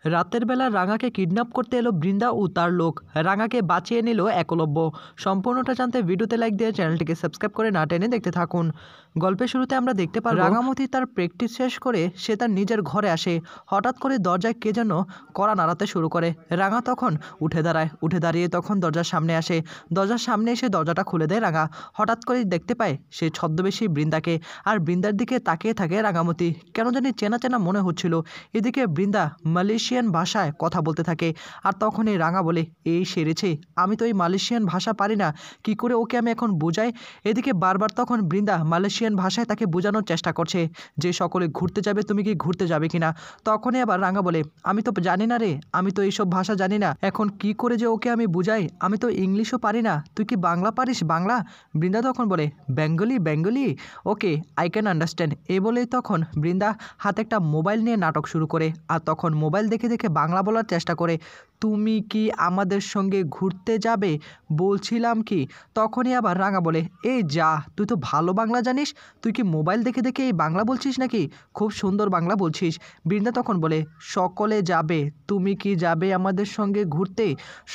রাতের বেলা রাঙাকে কিডন্যাপ করতে এলো বৃন্দা ও তার লোক। রাঙাকে বাঁচিয়ে নিল একলব্য। সম্পূর্ণটা জানতে ভিডিওতে লাইক দিয়ে চ্যানেলটিকে সাবস্ক্রাইব করে না টেনে দেখতে থাকুন। গল্পের শুরুতে আমরা দেখতে পাই রাঙামতি তার প্র্যাকটিস শেষ করে সে তার নিজের ঘরে আসে। হঠাৎ করে দরজায় কে যেন কড়া নাড়াতে শুরু করে। রাঙা তখন উঠে দাঁড়ায়, উঠে দাঁড়িয়ে তখন দরজার সামনে আসে। দরজার সামনে এসে দরজাটা খুলে দেয় রাঙা। হঠাৎ করে দেখতে পায় সে ছদ্মবেশী বৃন্দাকে, আর বৃন্দার দিকে তাকিয়ে থাকে রাঙামতি। কেন জানি চেনা চেনা মনে হচ্ছিল। এদিকে বৃন্দা মালয়েশিয়ান ভাষায় কথা বলতে থাকে, আর তখনই রাঙা বলে, এই সেরেছে, আমি তো এই মালয়েশিয়ান ভাষা পারি না, কি করে ওকে আমি এখন বুঝাই। এদিকে বারবার তখন বৃন্দা মালয়েশিয়ান ভাষায় তাকে বোঝানোর চেষ্টা করছে যে সকলে ঘুরতে যাবে, তুমি কি ঘুরতে যাবে কিনা। তখনই আবার রাঙা বলে, আমি তো জানি না রে, আমি তো এইসব ভাষা জানি না, এখন কি করে যে ওকে আমি বুঝাই, আমি তো ইংলিশও পারি না, তুই কি বাংলা পারিস, বাংলা। বৃন্দা তখন বলে, Bengali, Bengali, okay I can understand. এই বলেই তখন বৃন্দা হাতে একটা মোবাইল নিয়ে নাটক শুরু করে, আর তখন মোবাইল দেখে দেখে বাংলা বলার চেষ্টা করে, তুমি কি আমাদের সঙ্গে ঘুরতে যাবে, বলছিলাম কি। তখনই আবার রাঙা বলে, এই যা, তুই তো ভালো বাংলা জানিস, তুই কি মোবাইল দেখে দেখে এই বাংলা বলছিস নাকি, খুব সুন্দর বাংলা বলছিস। বৃন্দা তখন বলে, সকলে যাবে, তুমি কি যাবে আমাদের সঙ্গে ঘুরতে,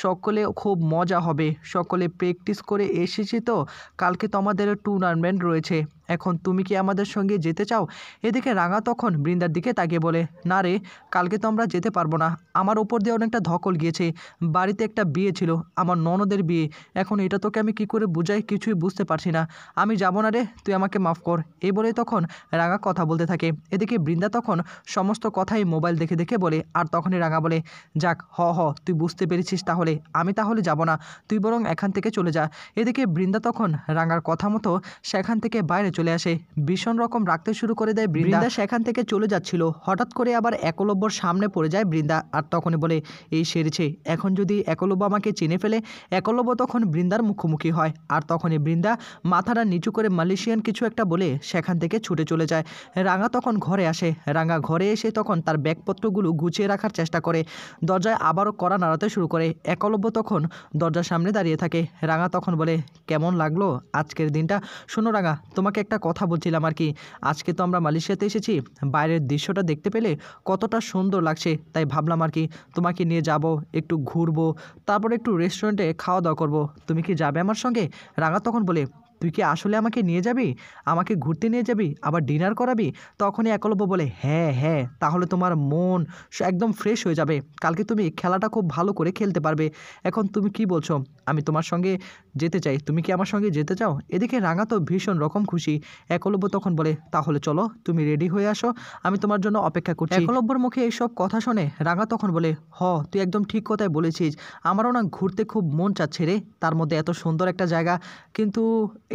সকলে খুব মজা হবে, সকলে প্র্যাকটিস করে এসেছি তো, কালকে তো আমাদের টুর্নামেন্ট রয়েছে, এখন তুমি কি আমাদের সঙ্গে যেতে চাও। এদিকে রাঙা তখন বৃন্দার দিকে তাকিয়ে বলে, না রে, কালকে তো আমরা যেতে পারবো না, আমার ওপর দিয়ে অনেকটা ধকল গিয়েছে, বাড়িতে একটা বিয়ে ছিল, আমার ননদের বিয়ে, এখন এটা তোকে আমি কি করে বুঝাই কিছুই বুঝতে পারছি না, আমি যাবো না রে, তুই আমাকে মাফ কর। এই বলেই তখন রাঙা কথা বলতে থাকে। এদিকে বৃন্দা তখন সমস্ত কথাই মোবাইল দেখে দেখে বলে, আর তখনই রাঙা বলে, যাক, তুই বুঝতে পেরেছিস, তাহলে আমি তাহলে যাব না, তুই বরং এখান থেকে চলে যা। এদিকে বৃন্দা তখন রাঙার কথা মতো সেখান থেকে বাইরে চলে আসে, ভীষণ রকম রাখতে শুরু করে দেয় বৃন্দা। সেখান থেকে চলে যাচ্ছিল, হঠাৎ করে আবার একলব্যর সামনে পড়ে যায় বৃন্দা, আর তখনই বলে, এই সেরেছে, এখন যদি একলব্য আমাকে চিনে ফেলে। একলব্য তখন বৃন্দার মুখোমুখি হয়, আর তখনই বৃন্দা মাথাটা নিচু করে মালয়েশিয়ান কিছু একটা বলে সেখান থেকে ছুটে চলে যায়। রাঙা তখন ঘরে আসে, রাঙা ঘরে এসে তখন তার ব্যাগপত্রগুলো গুছিয়ে রাখার চেষ্টা করে, দরজায় আবারও কড়া নাড়াতে শুরু করে। একলব্য তখন দরজার সামনে দাঁড়িয়ে থাকে। রাঙা তখন বলে, কেমন লাগলো আজকের দিনটা। শোনো রাঙা, তোমাকে একটা কথা বলছিলাম আর কি, আজকে তো আমরা মালয়েশিয়াতে এসেছি, বাইরের দৃশ্যটা দেখতে পেলে কতটা সুন্দর লাগছে, তাই ভাবলাম আর কি তোমাকে নিয়ে যাব, একটু ঘুরবো, তারপর একটু রেস্টুরেন্টে খাওয়া দাওয়া করবো, তুমি কি যাবে আমার সঙ্গে। রাঙা তখন বলে, তুই কি আসলে আমাকে নিয়ে যাবি, আমাকে ঘুরতে নিয়ে যাবি, আবার ডিনার করাবি। তখনই একলব্য বলে, হ্যাঁ হ্যাঁ, তাহলে তোমার মন একদম ফ্রেশ হয়ে যাবে, কালকে তুমি খেলাটা খুব ভালো করে খেলতে পারবে। এখন তুমি কি বলছো, আমি তোমার সঙ্গে যেতে চাই, তুমি কি আমার সঙ্গে যেতে চাও। এদিকে রাঙা তো ভীষণ রকম খুশি। একলব্য তখন বলে, তাহলে চলো, তুমি রেডি হয়ে আসো, আমি তোমার জন্য অপেক্ষা করছি। একলব্যর মুখে এইসব কথা শুনে রাঙা তখন বলে, তুই একদম ঠিক কথাই বলেছিস, আমারও না ঘুরতে খুব মন চাচ্ছে রে, তার মধ্যে এত সুন্দর একটা জায়গা, কিন্তু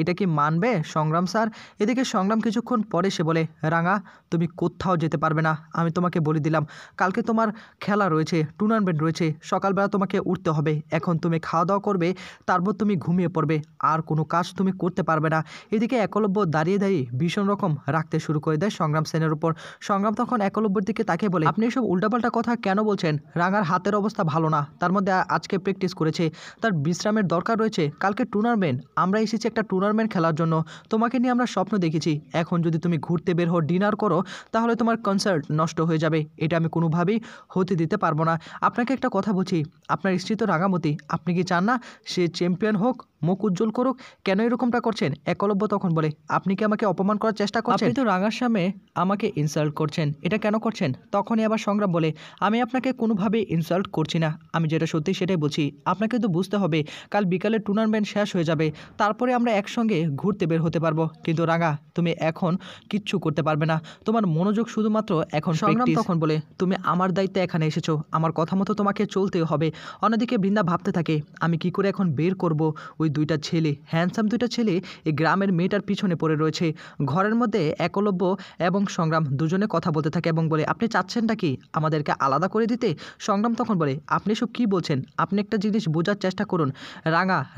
এটা কি মানবে সংগ্রাম স্যার। এদিকে সংগ্রাম কিছুক্ষণ পরে সে বলে, রাঙা, তুমি কোথাও যেতে পারবে না, আমি তোমাকে বলে দিলাম, কালকে তোমার খেলা রয়েছে, টুর্নামেন্ট রয়েছে, সকালবেলা তোমাকে উঠতে হবে, এখন তুমি খাওয়া দাওয়া করবে, তারপর তুমি ঘুমিয়ে পড়বে, আর কোনো কাজ তুমি করতে পারবে না। এদিকে একলব্য দাঁড়িয়ে দাঁড়িয়ে ভীষণ রকম রাখতে শুরু করে দেয় সংগ্রাম সেনের উপর। সংগ্রাম তখন একলব্যের দিকে তাকে বলে, আপনি এসব উল্টাপাল্টা কথা কেন বলছেন, রাঙার হাতের অবস্থা ভালো না, তার মধ্যে আজকে প্র্যাকটিস করেছে, তার বিশ্রামের দরকার রয়েছে, কালকে টুর্নামেন্ট, আমরা এসেছি একটা টুর্নামেন্ট খেলার জন্য, তোমাকে নিয়ে আমরা স্বপ্ন দেখেছি, এখন যদি তুমি ঘুরতে বের হও, ডিনার করো, তাহলে তোমার কনসার্ট নষ্ট হয়ে যাবে, এটা আমি কোনোভাবেই হতে দিতে পারবো না। আপনাকে একটা কথা বলছি, আপনার স্ত্রী তো রাঙামতি, আপনি কি চান না সে চ্যাম্পিয়ন হোক, মুখ উজ্জ্বল করুক, কেন এরকমটা করছেন। একলব্য তখন বলে, আপনি কি আমাকে অপমান করার চেষ্টা করছেন, আপনি তো রাঙার সামনে আমাকে ইনসাল্ট করছেন, এটা কেন করছেন। তখনই আবার সংগ্রাম বলে, আমি আপনাকে কোনোভাবে ইনসাল্ট করছি না, আমি যেটা সত্যি সেটাই বলছি, আপনাকে তো বুঝতে হবে কাল বিকালে টুর্নামেন্ট শেষ হয়ে যাবে, তারপরে আমরা একসঙ্গে ঘুরতে বের হতে পারবো, কিন্তু রাঙা, তুমি এখন কিচ্ছু করতে পারবে না, তোমার মনোযোগ শুধুমাত্র এখন। সংগ্রাম তখন বলে, তুমি আমার দায়িত্বে এখানে এসেছো, আমার কথা মতো তোমাকে চলতেও হবে। অন্যদিকে বৃন্দা ভাবতে থাকে, আমি কি করে এখন বের করব ওই দুইটা ছেলে, হ্যান্ডসাম দুইটা ছেলে এই গ্রামের মেয়েটার পিছনে পড়ে রয়েছে। ঘরের মধ্যে একলব্য এবং সংগ্রাম দুজনে কথা বলতে থাকে এবং বলে, আপনি চাচ্ছেনটা কি আমাদেরকে আলাদা করে দিতে। সংগ্রাম তখন বলে, আপনি সব কি বলছেন, আপনি একটা জিনিস বোঝার চেষ্টা করুন,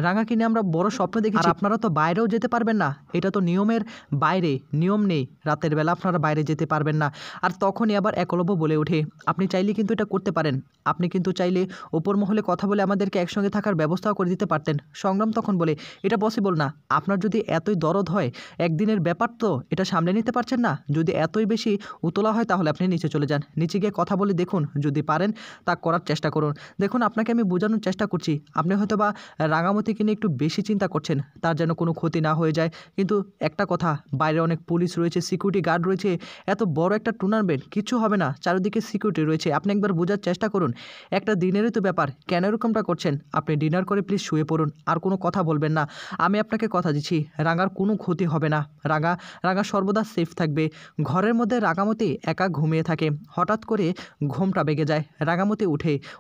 রাঙাকে নিয়ে আমরা বড় স্বপ্ন দেখেছি, আপনারা তো বাইরেও যেতে পারবেন না, এটা তো নিয়মের বাইরে, নিয়ম নেই, রাতের বেলা আপনারা বাইরে যেতে পারবেন না। আর তখনই আবার একলব্য বলে ওঠে, আপনি চাইলে কিন্তু এটা করতে পারেন, আপনি কিন্তু চাইলে ওপর মহলে কথা বলে আমাদেরকে একসঙ্গে থাকার ব্যবস্থাও করে দিতে পারতেন। সংগ্রাম তখন তখন বলে, এটা পসিবল না। আপনার যদি এতই দরদ হয়, একদিনের ব্যাপার তো, এটা সামলে নিতে পারছেন না? যদি এতই বেশি উতলা হয় তাহলে আপনি নিচে চলে যান, নিচে গিয়ে কথা বলে দেখুন, যদি পারেন তা করার চেষ্টা করুন। দেখুন, আপনাকে আমি বোঝানোর চেষ্টা করছি, আপনি হয়তো বা রাঙামতিকে নিয়ে একটু বেশি চিন্তা করছেন, তার যেন কোনো ক্ষতি না হয়ে যায়। কিন্তু একটা কথা, বাইরে অনেক পুলিশ রয়েছে, সিকিউরিটি গার্ড রয়েছে, এত বড় একটা টুর্নামেন্ট, কিছু হবে না, চারিদিকে সিকিউরিটি রয়েছে। আপনি একবার বোঝার চেষ্টা করুন, একটা দিনেরই তো ব্যাপার, কেন এরকমটা করছেন? আপনি ডিনার করে প্লিজ শুয়ে পড়ুন, আর কোনো কথা বলবেন না। আমি আপনাকে কথা দিচ্ছি, রাঙার কোনো ক্ষতি হবে না। রাঙা রাঙা সর্বদা সেফ থাকবে। ঘরের মধ্যে রাঙামতি একা ঘুমিয়ে থাকে। হঠাৎ করে ঘুমটা ভেঙে যায়। রাঙামতি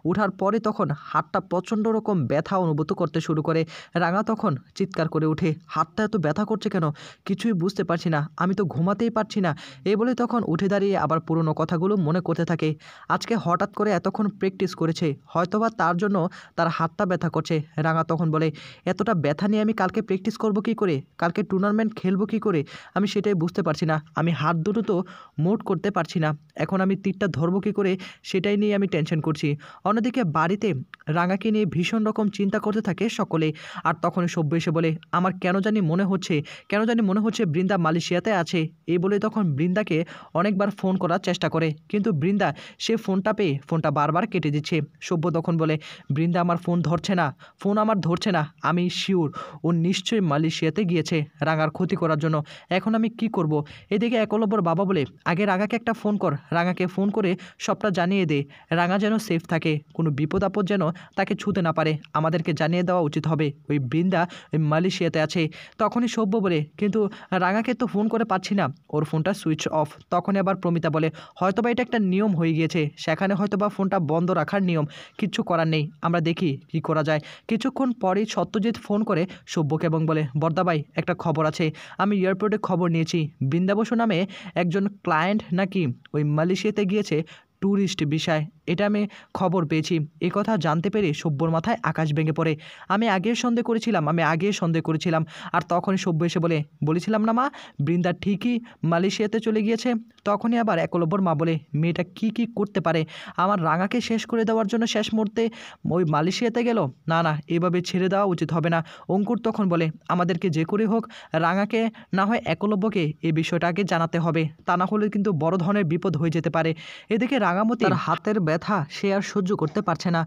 ওঠার পরে তখন হাতটা প্রচণ্ড রকম ব্যথা অনুভূত করতে শুরু করে। রাঙা তখন চিৎকার করে ওঠে, হাতটা এত ব্যথা করছে কেন? কিছুই বুঝতে পারছি না, আমি তো ঘুমাতেই পারছি না। এই বলে তখন উঠে দাঁড়িয়ে আবার পুরনো কথাগুলো মনে করতে থাকে। আজকে হঠাৎ করে এতক্ষণ প্র্যাকটিস করেছে, হয়তোবা তার জন্য তার হাতটা ব্যথা করছে। রাঙা তখন বলে, এতটা ব্যথা নিয়ে আমি কালকে প্র্যাকটিস করব কী করে? কালকে টুর্নামেন্ট খেলবো কী করে? আমি সেটাই বুঝতে পারছি না। আমি হাত দুটো তো মোট করতে পারছি না, এখন আমি তীরটা ধরবো কী করে সেটাই নিয়ে আমি টেনশন করছি। অন্যদিকে বাড়িতে রাঙাকে নিয়ে ভীষণ রকম চিন্তা করতে থাকে সকলে। আর তখনই সব্য এসে বলে, আমার কেন জানি মনে হচ্ছে বৃন্দা মালয়েশিয়াতে আছে। এই বলে তখন বৃন্দাকে অনেকবার ফোন করার চেষ্টা করে, কিন্তু বৃন্দা সে ফোনটা পেয়ে ফোনটা বারবার কেটে দিচ্ছে। সব্য তখন বলে, বৃন্দা আমার ফোন ধরছে না, আমি শিওর ও নিশ্চয়ই মালয়েশিয়াতে গিয়েছে রাঙার ক্ষতি করার জন্য। এখন আমি কি করব? এদিকে একলব্যর বাবা বলে, আগে রাঙাকে একটা ফোন কর, রাঙাকে ফোন করে সবটা জানিয়ে দে, রাঙা যেন সেফ থাকে, কোনো বিপদ আপদ যেন তাকে ছুঁতে না পারে, আমাদেরকে জানিয়ে দেওয়া উচিত হবে ওই বৃন্দা ওই মালয়েশিয়াতে আছে। তখনই সব্য বলে, কিন্তু রাঙাকে তো ফোন করে পাচ্ছি না, ওর ফোনটা সুইচ অফ। তখনই আবার প্রমিতা বলে, হয়তোবা এটা একটা নিয়ম হয়ে গিয়েছে, সেখানে হয়তোবা ফোনটা বন্ধ রাখার নিয়ম, কিচ্ছু করার নেই, আমরা দেখি কি করা যায়। কিছুক্ষণ পরেই সত্যজিৎ ফোন করে সব্যকে এবং বলে, বর্দাভাই একটা খবর আছে, আমি এয়ারপোর্টে খবর নিয়েছি, বৃন্দা বসু নামে একজন ক্লায়েন্ট নাকি ওই মালয়েশিয়াতে গিয়েছে ট্যুরিস্ট বিষয়, এটা আমি খবর পেয়েছি। এ কথা জানতে পেরে সব্যর মাথায় আকাশ ভেঙে পড়ে। আমি আগেও সন্দেহ করেছিলাম। আর তখনই সব্য এসে বলেছিলাম না মা, বৃন্দা ঠিকই মালয়েশিয়াতে চলে গিয়েছে। তখনই আবার একলব্যর মা বলে, মেয়েটা কি করতে পারে, আমার রাঙাকে শেষ করে দেওয়ার জন্য শেষ মুহূর্তে ওই মালয়েশিয়াতে গেল। না, এভাবে ছেড়ে দেওয়া উচিত হবে না। অঙ্কুর তখন বলে, আমাদেরকে যে করে হোক রাঙাকে না হয় একলব্যকে এই বিষয়টা আগে জানাতে হবে, তা না হলে কিন্তু বড় ধরনের বিপদ হয়ে যেতে পারে। এদিকে রাঙামতি তার হাতের ব্যথা সে আর সহ্য করতে পারছে না।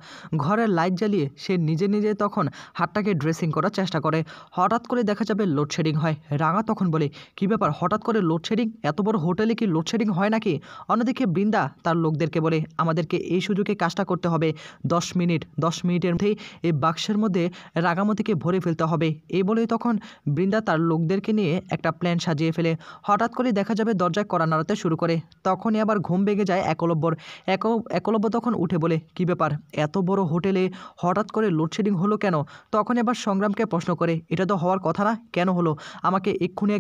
ঘরের লাইট জ্বালিয়ে সে নিজে তখন হাতটাকে ড্রেসিং করার চেষ্টা করে। হঠাৎ করে দেখা যাবে লোডশেডিং হয়। রাঙা তখন বলে, কি ব্যাপার, হঠাৎ করে লোডশেডিং? এত বড় হোটেলে কি লোডশেডিং হয় নাকি? অন্যদিকে বৃন্দা তার লোকদেরকে বলে, আমাদেরকে এই সুযোগে কাজটা করতে হবে, 10 মিনিটের মধ্যেই এই বাক্সের মধ্যে রাঙামতিকে ভরে ফেলতে হবে। এই বলেই তখন বৃন্দা তার লোকদেরকে নিয়ে একটা প্ল্যান সাজিয়ে ফেলে। হঠাৎ করে দেখা যাবে দরজায় কড়া নাড়াতে শুরু করে। তখনই আবার ঘুম ভেঙে যায় একলব্যর। একলব্য তখন উঠে বলে, কি ব্যাপার, এত বড় হোটেলে হঠাৎ করে লোডশেডিং হলো কেন? তখন আবার সংগ্রামকে প্রশ্ন করে, এটা তো হওয়ার কথা না, কেন হলো? আমাকে এক্ষুনি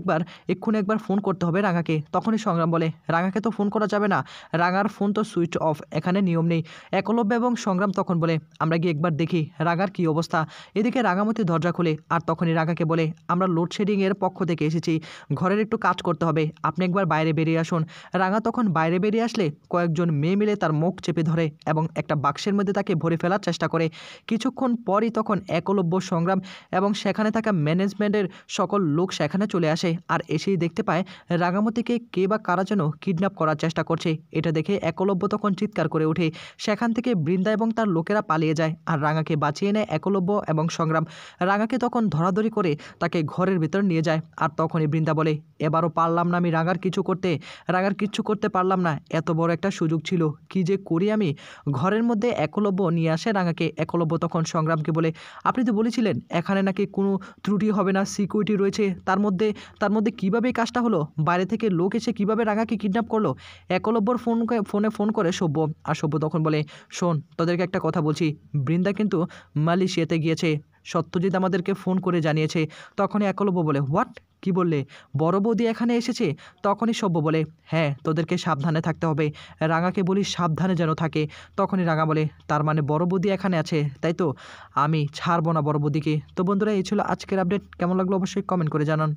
একবার ফোন করতে হবে রাঙাকে। তখনই সংগ্রাম বলে, রাঙাকে তো ফোন করা যাবে না, রাঙার ফোন তো সুইচ অফ, এখানে নিয়ম নেই। একলব্য এবং সংগ্রাম তখন বলে, আমরা গিয়ে একবার দেখি রাঙার কি অবস্থা। এদিকে রাঙামতি দরজা খুলে আর তখনই রাঙাকে বলে, আমরা লোডশেডিংয়ের পক্ষ থেকে এসেছি, ঘরের একটু কাজ করতে হবে, আপনি একবার বাইরে বেরিয়ে আসুন। রাঙা তখন বাইরে বেরিয়ে আসলে কয়েকজন মেয়ে মিলে তার মুখ চেপে ধরে এবং একটা বাক্সের মধ্যে তাকে ভরে ফেলার চেষ্টা করে। কিছুক্ষণ পরই তখন একলব্য, সংগ্রাম এবং সেখানে থাকা ম্যানেজমেন্টের সকল লোক সেখানে চলে আসে। আর এসেই দেখতে পায় রাঙামতিকে কে বা কারা যেন কিডন্যাপ করার চেষ্টা করছে। এটা দেখে একলব্য তখন চিৎকার করে ওঠে। সেখান থেকে বৃন্দা এবং তার লোকেরা পালিয়ে যায় আর রাঙাকে বাঁচিয়ে নেয় একলব্য এবং সংগ্রাম। রাঙাকে তখন ধরাধরি করে তাকে ঘরের ভিতর নিয়ে যায়। আর তখনই বৃন্দা বলে, এবারও পারলাম না আমি রাঙার কিচ্ছু করতে পারলাম না, এত বড় একটা সুযোগ ছিল, কি যে করি আমি। ঘরের মধ্যে একলব্য নিয়ে আসে রাঙাকে। একলব্য তখন সংগ্রামকে বলে, আপনি তো বলেছিলেন এখানে নাকি কোনো ত্রুটি হবে না, সিকিউরিটি রয়েছে, তার মধ্যে কীভাবে কাজটা হলো? বাইরে থেকে লোক এসে কিভাবে রাঙাকে কিডন্যাপ করলো? একলব্যর ফোনে ফোন করে সব্য। আর সব্য তখন বলে, শোন, তোদেরকে একটা কথা বলছি, বৃন্দা কিন্তু মালয়েশিয়াতে গিয়েছে, সত্যজিৎ আমাদেরকে ফোন করে জানিয়েছে। তখনই একলব্য বলে, হোয়াট, কি বললে? বড় বৌদি এখানে এসেছে? তখনই সব্য বলে, হ্যাঁ, তোদেরকে সাবধানে থাকতে হবে, রাঙাকে বলি সাবধানে যেন থাকে। তখনই রাঙা বলে, তার মানে বড় বৌদি এখানে আছে, তাই তো? আমি ছাড়বো না বড় বৌদিকে। তো বন্ধুরা, এই ছিল আজকের আপডেট। কেমন লাগলো অবশ্যই কমেন্ট করে জানান।